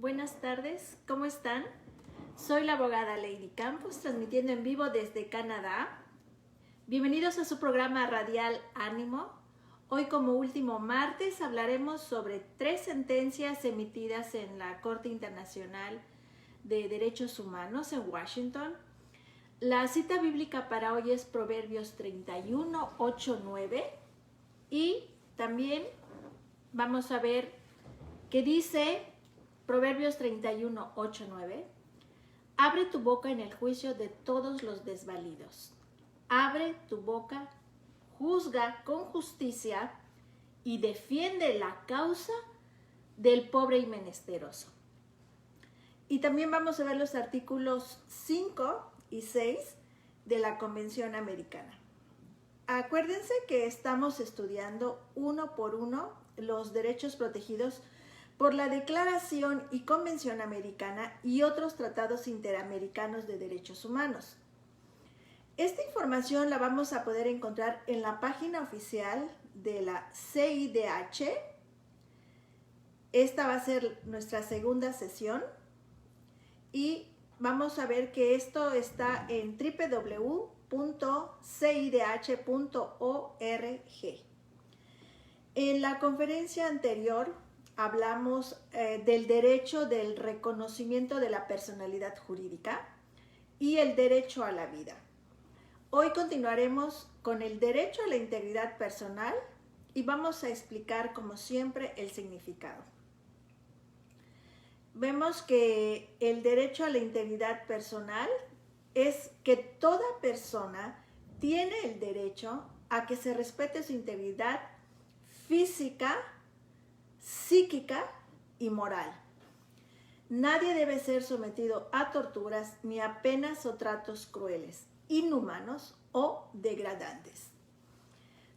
Buenas tardes, ¿cómo están? Soy la abogada Lady Campos, transmitiendo en vivo desde Canadá. Bienvenidos a su programa radial Ánimo. Hoy, como último martes, hablaremos sobre 3 sentencias emitidas en la Corte Internacional de Derechos Humanos en Washington. La cita bíblica para hoy es Proverbios 31, 8, 9. Y también vamos a ver qué dice Proverbios 31, 8, 9. Abre tu boca en el juicio de todos los desvalidos. Abre tu boca, juzga con justicia y defiende la causa del pobre y menesteroso. Y también vamos a ver los artículos 5 y 6 de la Convención Americana. Acuérdense que estamos estudiando uno por uno los derechos protegidos por la Declaración y Convención Americana y otros tratados interamericanos de derechos humanos. Esta información la vamos a poder encontrar en la página oficial de la CIDH. Esta va a ser nuestra segunda sesión y vamos a ver que esto está en www.cidh.org. En la conferencia anterior hablamos del derecho del reconocimiento de la personalidad jurídica y el derecho a la vida. Hoy continuaremos con el derecho a la integridad personal y vamos a explicar, como siempre, el significado. Vemos que el derecho a la integridad personal es que toda persona tiene el derecho a que se respete su integridad física, psíquica y moral. Nadie debe ser sometido a torturas ni a penas o tratos crueles, inhumanos o degradantes.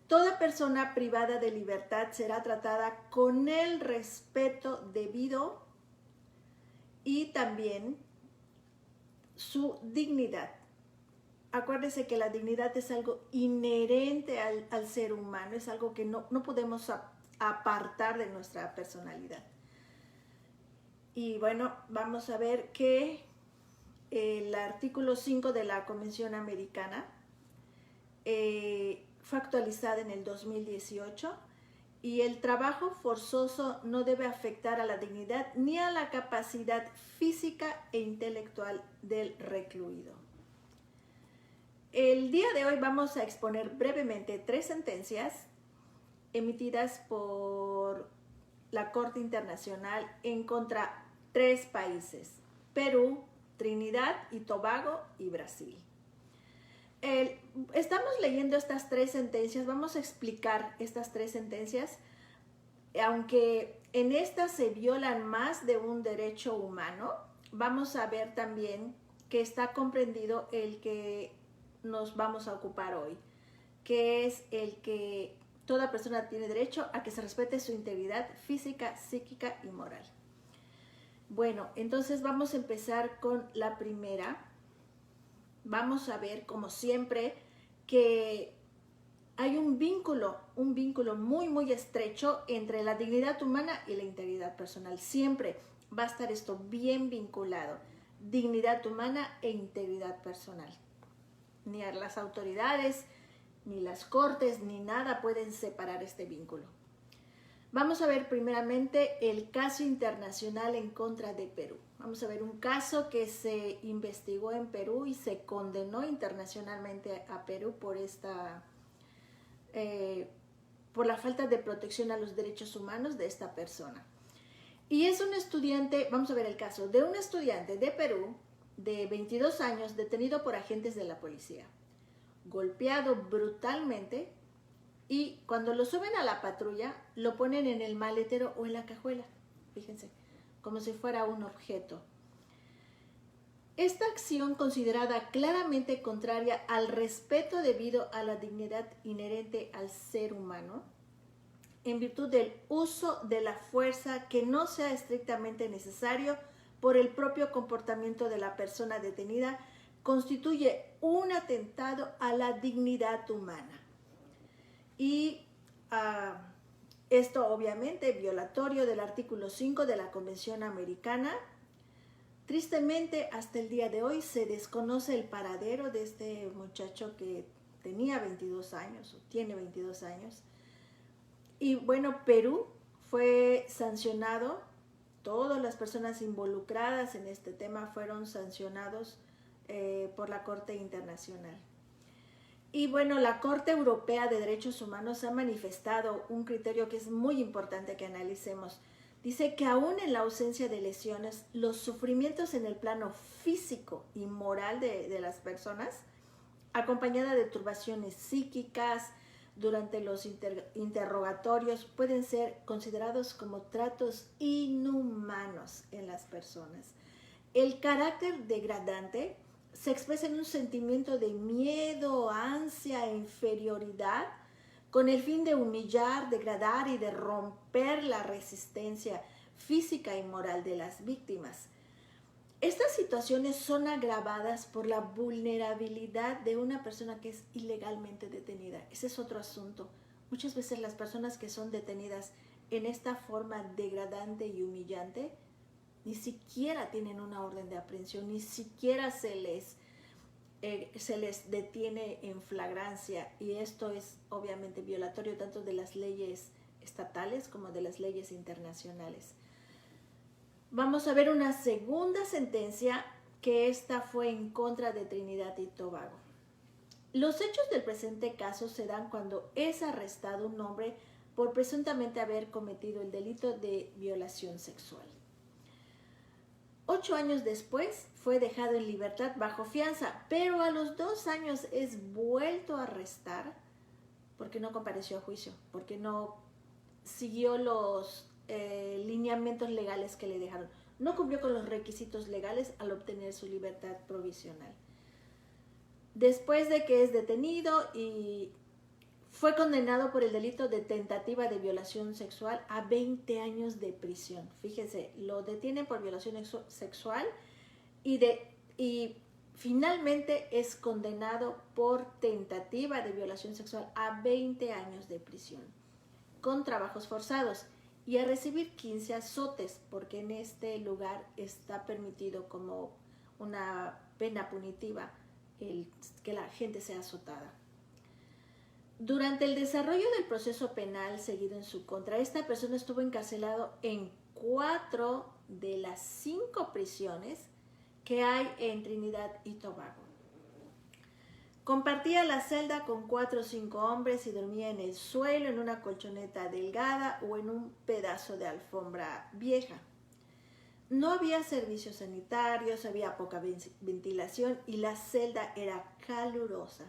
Toda persona privada de libertad será tratada con el respeto debido y también su dignidad. Acuérdense que la dignidad es algo inherente al ser humano, es algo que no podemos apartar de nuestra personalidad. Y bueno, vamos a ver que el artículo 5 de la Convención Americana fue actualizada en el 2018 y el trabajo forzoso no debe afectar a la dignidad ni a la capacidad física e intelectual del recluido. El día de hoy vamos a exponer brevemente 3 sentencias emitidas por la Corte Internacional en contra 3 países: Perú, Trinidad y Tobago y Brasil. Estamos leyendo estas 3 sentencias, vamos a explicar estas 3 sentencias, aunque en estas se violan más de un derecho humano. Vamos a ver también que está comprendido el que nos vamos a ocupar hoy, que es el que toda persona tiene derecho a que se respete su integridad física, psíquica y moral. Bueno, entonces vamos a empezar con la primera. Vamos a ver, como siempre, que hay un vínculo muy estrecho entre la dignidad humana y la integridad personal. Siempre va a estar esto bien vinculado: dignidad humana e integridad personal. Ni a las autoridades, ni las cortes, ni nada pueden separar este vínculo. Vamos a ver primeramente el caso internacional en contra de Perú. Vamos a ver un caso que se investigó en Perú y se condenó internacionalmente a Perú por la falta de protección a los derechos humanos de esta persona. Y es un estudiante, vamos a ver el caso de un estudiante de Perú de 22 años detenido por agentes de la policía, golpeado brutalmente, y cuando lo suben a la patrulla lo ponen en el maletero o en la cajuela, fíjense, como si fuera un objeto. Esta acción, considerada claramente contraria al respeto debido a la dignidad inherente al ser humano, en virtud del uso de la fuerza que no sea estrictamente necesario por el propio comportamiento de la persona detenida, constituye un atentado a la dignidad humana. Y Esto obviamente violatorio del artículo 5 de la Convención Americana. Tristemente, hasta el día de hoy se desconoce el paradero de este muchacho que tenía 22 años o tiene 22 años. Y bueno, Perú fue sancionado, todas las personas involucradas en este tema fueron sancionados por la Corte Internacional. Y bueno, la Corte Europea de Derechos Humanos ha manifestado un criterio que es muy importante que analicemos. Dice que aún en la ausencia de lesiones, los sufrimientos en el plano físico y moral de las personas, acompañada de turbaciones psíquicas durante los interrogatorios, pueden ser considerados como tratos inhumanos en las personas. El carácter degradante se expresa en un sentimiento de miedo, ansia e inferioridad, con el fin de humillar, degradar y de romper la resistencia física y moral de las víctimas. Estas situaciones son agravadas por la vulnerabilidad de una persona que es ilegalmente detenida. Ese es otro asunto. Muchas veces las personas que son detenidas en esta forma degradante y humillante ni siquiera tienen una orden de aprehensión, ni siquiera se les detiene en flagrancia, y esto es obviamente violatorio tanto de las leyes estatales como de las leyes internacionales. Vamos a ver una segunda sentencia, que esta fue en contra de Trinidad y Tobago. Los hechos del presente caso se dan cuando es arrestado un hombre por presuntamente haber cometido el delito de violación sexual. 8 años después fue dejado en libertad bajo fianza, pero a los 2 años es vuelto a arrestar porque no compareció a juicio, porque no siguió los lineamientos legales que le dejaron. No cumplió con los requisitos legales al obtener su libertad provisional. Después de que es detenido y fue condenado por el delito de tentativa de violación sexual a 20 años de prisión. Fíjense, lo detienen por violación sexual y finalmente es condenado por tentativa de violación sexual a 20 años de prisión, con trabajos forzados, y a recibir 15 azotes, porque en este lugar está permitido como una pena punitiva el que la gente sea azotada. Durante el desarrollo del proceso penal seguido en su contra, esta persona estuvo encarcelado en 4 de las 5 prisiones que hay en Trinidad y Tobago. Compartía la celda con 4 o 5 hombres y dormía en el suelo, en una colchoneta delgada o en un pedazo de alfombra vieja. No había servicios sanitarios, había poca ventilación y la celda era calurosa.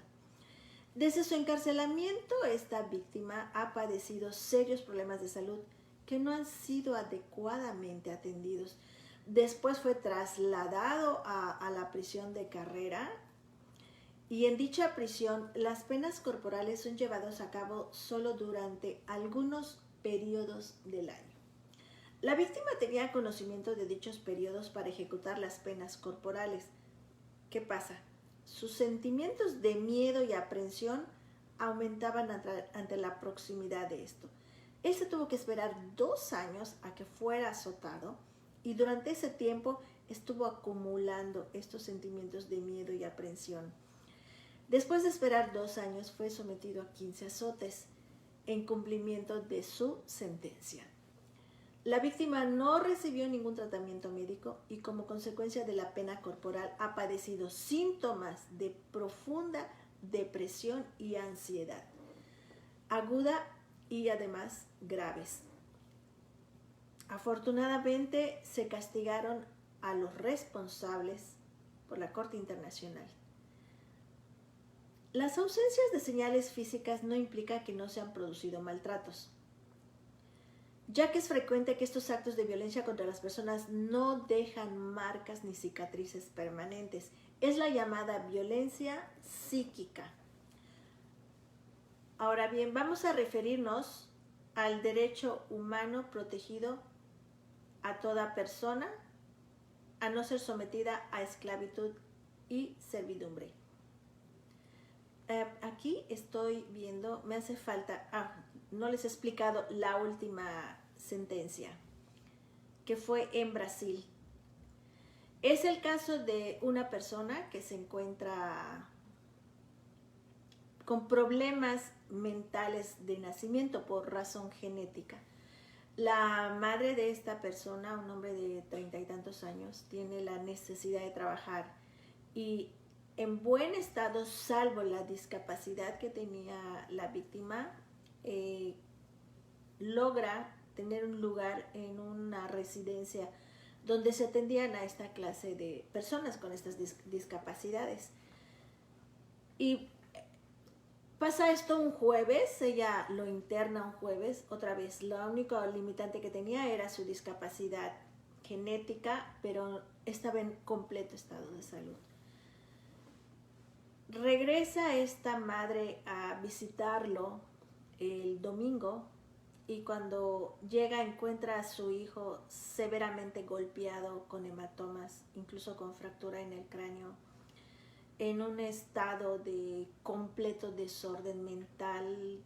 Desde su encarcelamiento, esta víctima ha padecido serios problemas de salud que no han sido adecuadamente atendidos. Después fue trasladado a la prisión de Carrera, y en dicha prisión las penas corporales son llevadas a cabo solo durante algunos periodos del año. La víctima tenía conocimiento de dichos periodos para ejecutar las penas corporales. ¿Qué pasa? Sus sentimientos de miedo y aprensión aumentaban ante la proximidad de esto. Él se tuvo que esperar 2 años a que fuera azotado, y durante ese tiempo estuvo acumulando estos sentimientos de miedo y aprensión. Después de esperar 2 años, fue sometido a 15 azotes en cumplimiento de su sentencia. La víctima no recibió ningún tratamiento médico y como consecuencia de la pena corporal ha padecido síntomas de profunda depresión y ansiedad, aguda y además graves. Afortunadamente se castigaron a los responsables por la Corte Internacional. Las ausencias de señales físicas no implican que no se han producido maltratos, ya que es frecuente que estos actos de violencia contra las personas no dejan marcas ni cicatrices permanentes. Es la llamada violencia psíquica. Ahora bien, vamos a referirnos al derecho humano protegido a toda persona a no ser sometida a esclavitud y servidumbre. Aquí estoy viendo, me hace falta, no les he explicado la última sentencia, que fue en Brasil. Es el caso de una persona que se encuentra con problemas mentales de nacimiento por razón genética. La madre de esta persona, un hombre de 30 y tantos años, tiene la necesidad de trabajar y en buen estado, salvo la discapacidad que tenía la víctima, logra tener un lugar en una residencia donde se atendían a esta clase de personas con estas discapacidades. Y pasa esto un jueves, ella lo interna un jueves, otra vez, la única limitante que tenía era su discapacidad genética, pero estaba en completo estado de salud. Regresa esta madre a visitarlo el domingo y cuando llega encuentra a su hijo severamente golpeado con hematomas, incluso con fractura en el cráneo, en un estado de completo desorden mental,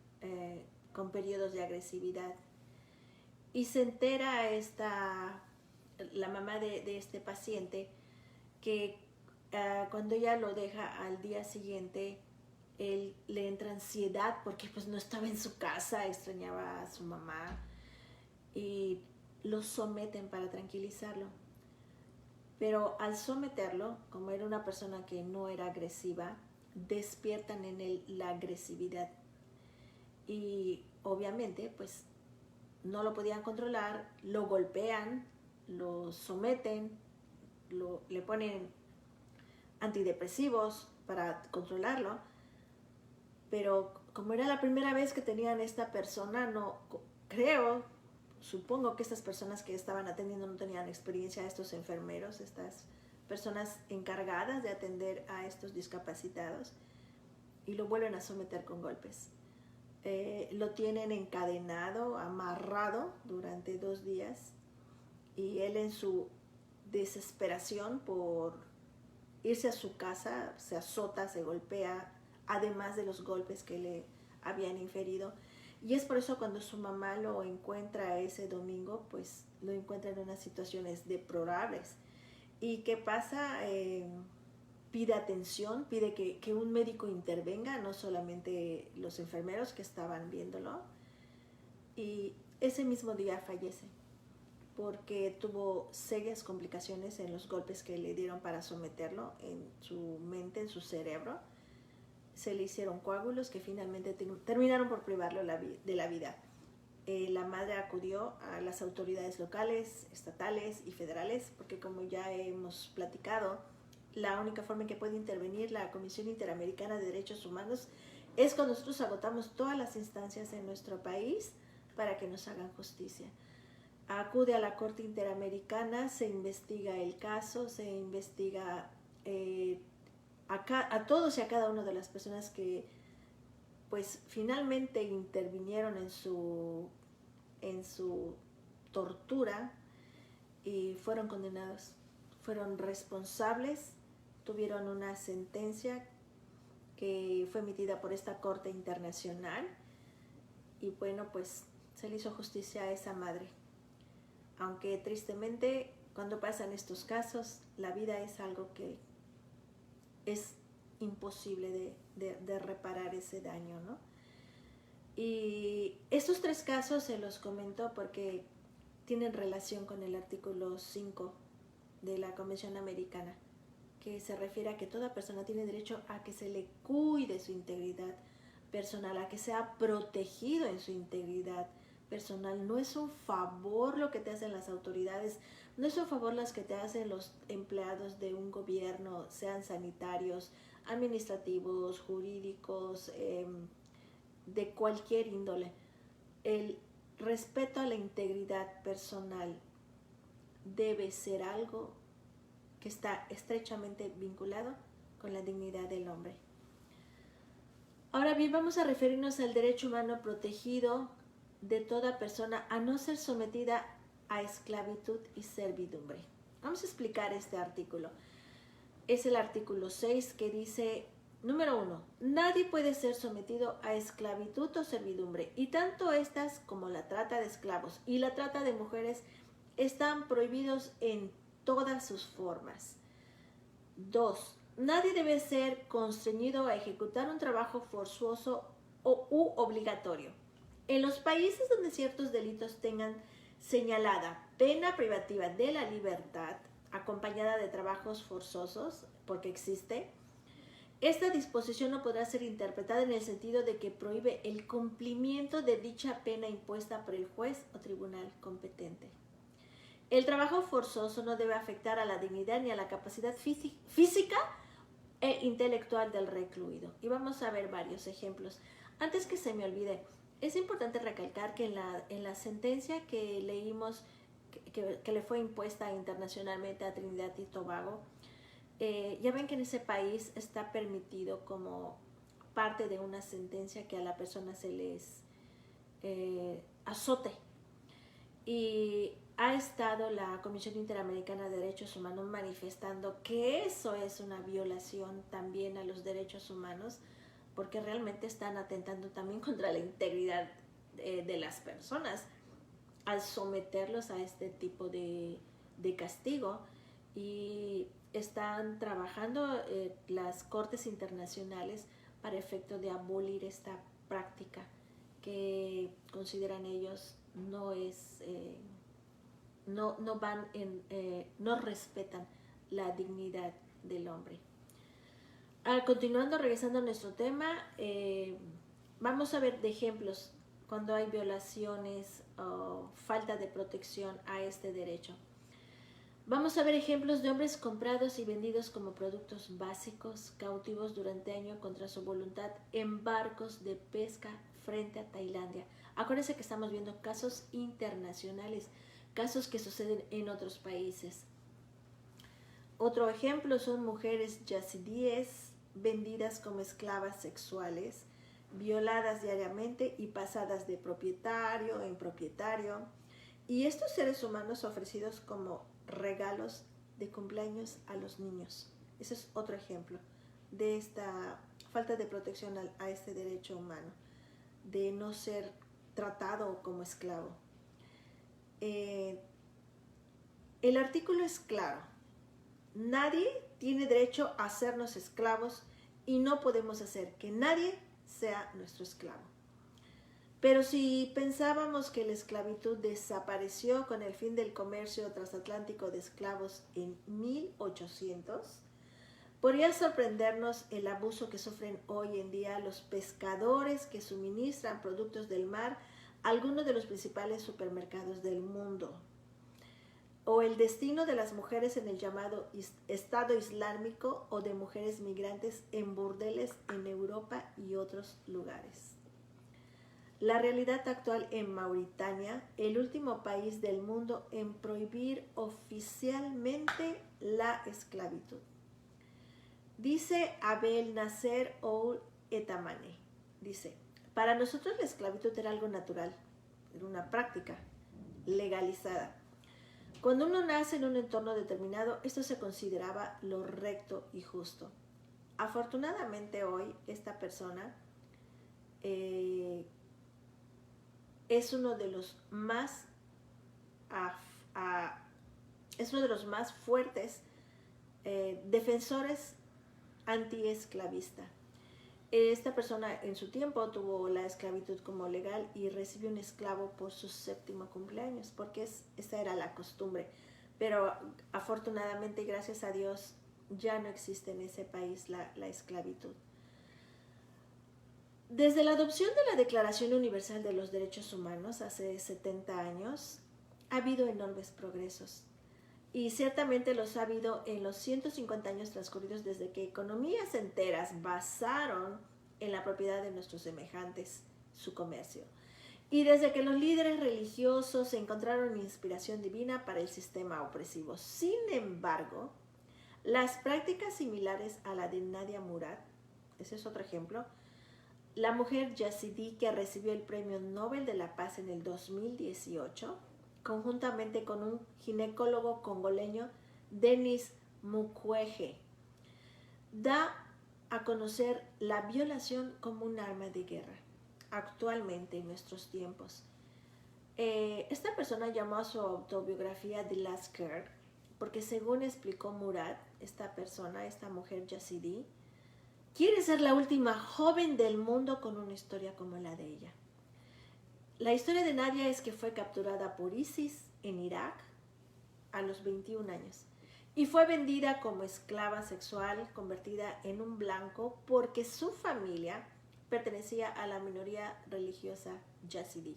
con periodos de agresividad. Y se entera la mamá de este paciente que cuando ella lo deja al día siguiente, él le entra ansiedad porque pues no estaba en su casa, extrañaba a su mamá y lo someten para tranquilizarlo. Pero al someterlo, como era una persona que no era agresiva, despiertan en él la agresividad y obviamente pues no lo podían controlar, lo golpean, lo someten, le ponen antidepresivos para controlarlo, pero como era la primera vez que tenían esta persona, supongo que estas personas que estaban atendiendo no tenían experiencia, estos enfermeros, estas personas encargadas de atender a estos discapacitados, y lo vuelven a someter con golpes. Lo tienen encadenado, amarrado durante 2 días, y él en su desesperación por irse a su casa se azota, se golpea, además de los golpes que le habían inferido. Y es por eso cuando su mamá lo encuentra ese domingo, pues lo encuentra en unas situaciones deplorables. ¿Y qué pasa? Pide atención, pide que un médico intervenga, no solamente los enfermeros que estaban viéndolo. Y ese mismo día fallece porque tuvo serias complicaciones en los golpes que le dieron para someterlo en su mente, en su cerebro. Se le hicieron coágulos que finalmente terminaron por privarlo de la vida. La madre acudió a las autoridades locales, estatales y federales, porque como ya hemos platicado, la única forma en que puede intervenir la Comisión Interamericana de Derechos Humanos es cuando nosotros agotamos todas las instancias en nuestro país para que nos hagan justicia. Acude a la Corte Interamericana, se investiga el caso, se investiga a todos y a cada una de las personas que pues finalmente intervinieron en su tortura y fueron condenados, fueron responsables, tuvieron una sentencia que fue emitida por esta Corte Internacional y bueno, pues se le hizo justicia a esa madre. Aunque tristemente cuando pasan estos casos, la vida es algo que es imposible de reparar ese daño, ¿no? Y estos 3 casos se los comento porque tienen relación con el artículo 5 de la Convención Americana, que se refiere a que toda persona tiene derecho a que se le cuide su integridad personal, a que sea protegido en su integridad personal. No es un favor lo que te hacen las autoridades, no es un favor las que te hacen los empleados de un gobierno, sean sanitarios, administrativos, jurídicos, de cualquier índole. El respeto a la integridad personal debe ser algo que está estrechamente vinculado con la dignidad del hombre. Ahora bien, vamos a referirnos al derecho humano protegido de toda persona a no ser sometida a esclavitud y servidumbre. Vamos a explicar este artículo. Es el artículo 6 que dice Número 1. Nadie puede ser sometido a esclavitud o servidumbre, y tanto estas como la trata de esclavos y la trata de mujeres están prohibidos en todas sus formas. 2. Nadie debe ser constreñido a ejecutar un trabajo forzoso u obligatorio. En los países donde ciertos delitos tengan señalada pena privativa de la libertad, acompañada de trabajos forzosos, porque existe, esta disposición no podrá ser interpretada en el sentido de que prohíbe el cumplimiento de dicha pena impuesta por el juez o tribunal competente. El trabajo forzoso no debe afectar a la dignidad ni a la capacidad física e intelectual del recluido. Y vamos a ver varios ejemplos. Antes que se me olvide, es importante recalcar que en la sentencia que leímos, que le fue impuesta internacionalmente a Trinidad y Tobago, ya ven que en ese país está permitido como parte de una sentencia que a la persona se les azote. Y ha estado la Comisión Interamericana de Derechos Humanos manifestando que eso es una violación también a los derechos humanos, porque realmente están atentando también contra la integridad de las personas al someterlos a este tipo de castigo. Y están trabajando las cortes internacionales para efecto de abolir esta práctica que consideran ellos no es no respetan la dignidad del hombre. Continuando, regresando a nuestro tema, vamos a ver de ejemplos cuando hay violaciones o falta de protección a este derecho. Vamos a ver ejemplos de hombres comprados y vendidos como productos básicos, cautivos durante años contra su voluntad en barcos de pesca frente a Tailandia. Acuérdense que estamos viendo casos internacionales, casos que suceden en otros países. Otro ejemplo son mujeres yazidíes vendidas como esclavas sexuales, violadas diariamente y pasadas de propietario en propietario. Y estos seres humanos ofrecidos como regalos de cumpleaños a los niños. Ese es otro ejemplo de esta falta de protección a este derecho humano, de no ser tratado como esclavo. El artículo es claro. Nadie tiene derecho a hacernos esclavos y no podemos hacer que nadie sea nuestro esclavo. Pero si pensábamos que la esclavitud desapareció con el fin del comercio transatlántico de esclavos en 1800, podría sorprendernos el abuso que sufren hoy en día los pescadores que suministran productos del mar a algunos de los principales supermercados del mundo, o el destino de las mujeres en el llamado Estado Islámico o de mujeres migrantes en burdeles en Europa y otros lugares. La realidad actual en Mauritania, el último país del mundo en prohibir oficialmente la esclavitud. Dice Abel Nasser Ould Etamane, dice, para nosotros la esclavitud era algo natural, era una práctica legalizada. Cuando uno nace en un entorno determinado, esto se consideraba lo recto y justo. Afortunadamente hoy esta persona es uno de los más fuertes defensores antiesclavista. Esta persona en su tiempo tuvo la esclavitud como legal y recibió un esclavo por su 7º cumpleaños, porque esa era la costumbre. Pero afortunadamente, gracias a Dios, ya no existe en ese país la esclavitud. Desde la adopción de la Declaración Universal de los Derechos Humanos hace 70 años, ha habido enormes progresos. Y ciertamente los ha habido en los 150 años transcurridos desde que economías enteras basaron en la propiedad de nuestros semejantes su comercio. Y desde que los líderes religiosos encontraron inspiración divina para el sistema opresivo. Sin embargo, las prácticas similares a la de Nadia Murad, ese es otro ejemplo, la mujer yazidí que recibió el Premio Nobel de la Paz en el 2018, conjuntamente con un ginecólogo congoleño, Denis Mukwege, da a conocer la violación como un arma de guerra actualmente en nuestros tiempos. Esta persona llamó a su autobiografía The Last Girl porque, según explicó Murad, esta persona, esta mujer yazidí, quiere ser la última joven del mundo con una historia como la de ella. La historia de Nadia es que fue capturada por ISIS en Irak a los 21 años y fue vendida como esclava sexual, convertida en un blanco porque su familia pertenecía a la minoría religiosa yazidí.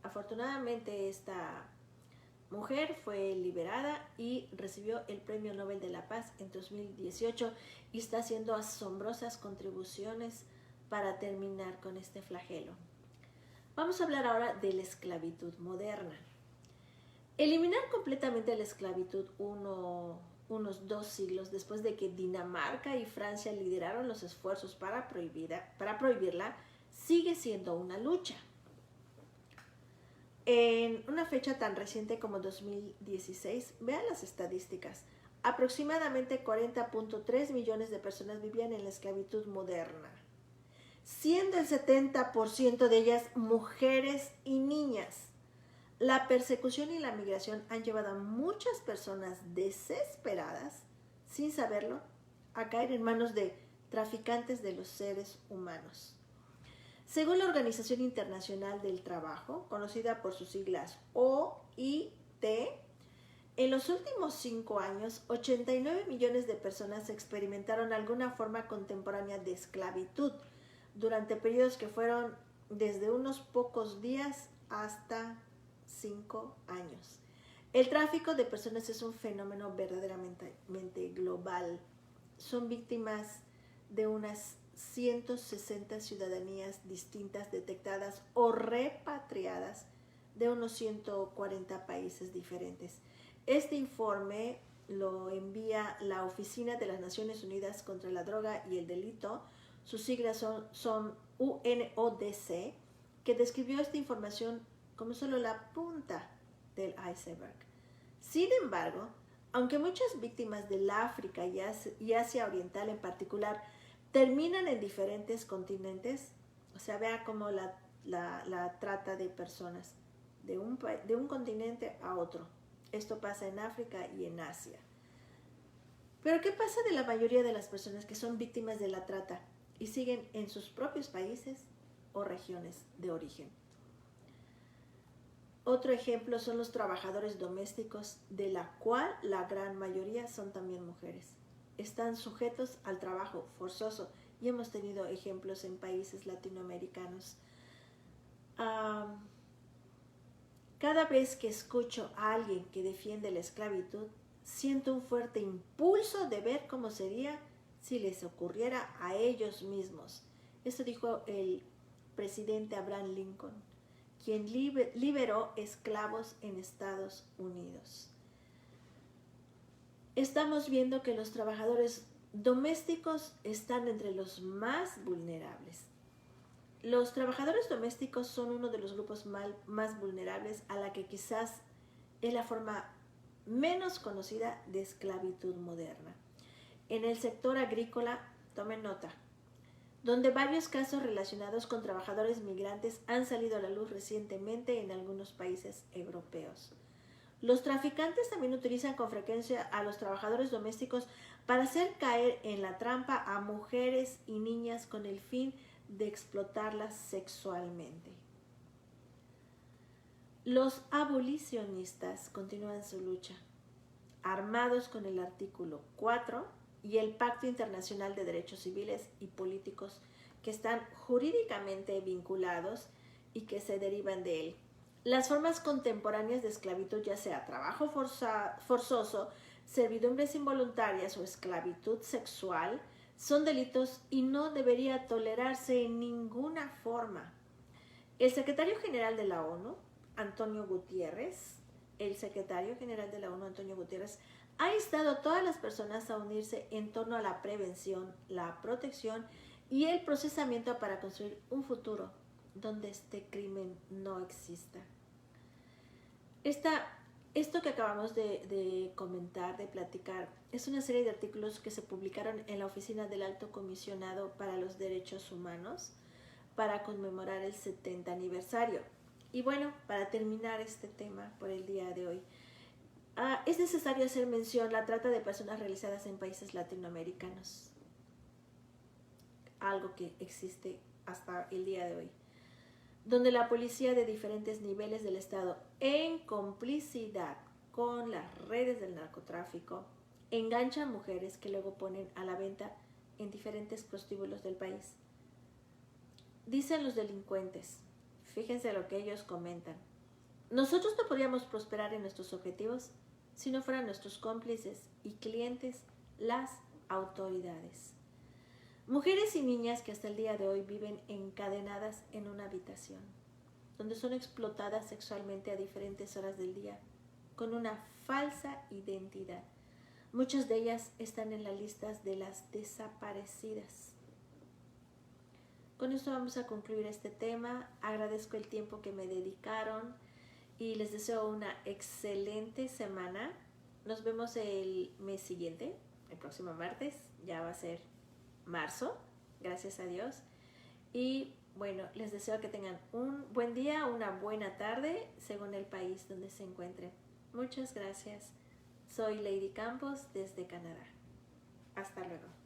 Afortunadamente, esta mujer fue liberada y recibió el Premio Nobel de la Paz en 2018 y está haciendo asombrosas contribuciones para terminar con este flagelo. Vamos a hablar ahora de la esclavitud moderna. Eliminar completamente la esclavitud unos 2 siglos después de que Dinamarca y Francia lideraron los esfuerzos para prohibirla, sigue siendo una lucha. En una fecha tan reciente como 2016, vean las estadísticas, aproximadamente 40.3 millones de personas vivían en la esclavitud moderna, siendo el 70% de ellas mujeres y niñas. La persecución y la migración han llevado a muchas personas desesperadas, sin saberlo, a caer en manos de traficantes de los seres humanos. Según la Organización Internacional del Trabajo, conocida por sus siglas OIT, en los últimos 5 años, 89 millones de personas experimentaron alguna forma contemporánea de esclavitud durante periodos que fueron desde unos pocos días hasta 5 años. El tráfico de personas es un fenómeno verdaderamente global. Son víctimas de unas 160 ciudadanías distintas detectadas o repatriadas de unos 140 países diferentes. Este informe lo envía la Oficina de las Naciones Unidas contra la Droga y el Delito. Sus siglas son UNODC, que describió esta información como solo la punta del iceberg. Sin embargo, aunque muchas víctimas del África y Asia Oriental en particular terminan en diferentes continentes, o sea, vea como la trata de personas de un continente a otro. Esto pasa en África y en Asia. Pero ¿qué pasa de la mayoría de las personas que son víctimas de la trata y siguen en sus propios países o regiones de origen? Otro ejemplo son los trabajadores domésticos, de la cual la gran mayoría son también mujeres. Están sujetos al trabajo forzoso y hemos tenido ejemplos en países latinoamericanos. Cada vez que escucho a alguien que defiende la esclavitud, siento un fuerte impulso de ver cómo sería si les ocurriera a ellos mismos. Esto dijo el presidente Abraham Lincoln, quien liberó esclavos en Estados Unidos. Estamos viendo que los trabajadores domésticos están entre los más vulnerables. Los trabajadores domésticos son uno de los grupos más vulnerables a la que quizás es la forma menos conocida de esclavitud moderna. En el sector agrícola, tomen nota, donde varios casos relacionados con trabajadores migrantes han salido a la luz recientemente en algunos países europeos. Los traficantes también utilizan con frecuencia a los trabajadores domésticos para hacer caer en la trampa a mujeres y niñas con el fin de explotarlas sexualmente. Los abolicionistas continúan su lucha, armados con el artículo 4 y el Pacto Internacional de Derechos Civiles y Políticos, que están jurídicamente vinculados y que se derivan de él. Las formas contemporáneas de esclavitud, ya sea trabajo forzoso, servidumbres involuntarias o esclavitud sexual, son delitos y no debería tolerarse en ninguna forma. El secretario general de la ONU, Antonio Guterres, ha instado a todas las personas a unirse en torno a la prevención, la protección y el procesamiento para construir un futuro donde este crimen no exista. Esta Esto que acabamos de comentar, de platicar, es una serie de artículos que se publicaron en la Oficina del Alto Comisionado para los Derechos Humanos para conmemorar el 70 aniversario. Y bueno, para terminar este tema por el día de hoy, es necesario hacer mención la trata de personas realizadas en países latinoamericanos, algo que existe hasta el día de hoy, donde la policía de diferentes niveles del Estado, en complicidad con las redes del narcotráfico, engancha a mujeres que luego ponen a la venta en diferentes prostíbulos del país. Dicen los delincuentes, fíjense lo que ellos comentan: nosotros no podríamos prosperar en nuestros objetivos si no fueran nuestros cómplices y clientes las autoridades. Mujeres y niñas que hasta el día de hoy viven encadenadas en una habitación, donde son explotadas sexualmente a diferentes horas del día, con una falsa identidad. Muchas de ellas están en las listas de las desaparecidas. Con esto vamos a concluir este tema. Agradezco el tiempo que me dedicaron y les deseo una excelente semana. Nos vemos el mes siguiente, el próximo martes. Ya va a ser marzo, gracias a Dios. Y bueno, les deseo que tengan un buen día, una buena tarde, según el país donde se encuentren. Muchas gracias. Soy Lady Campos desde Canadá. Hasta luego.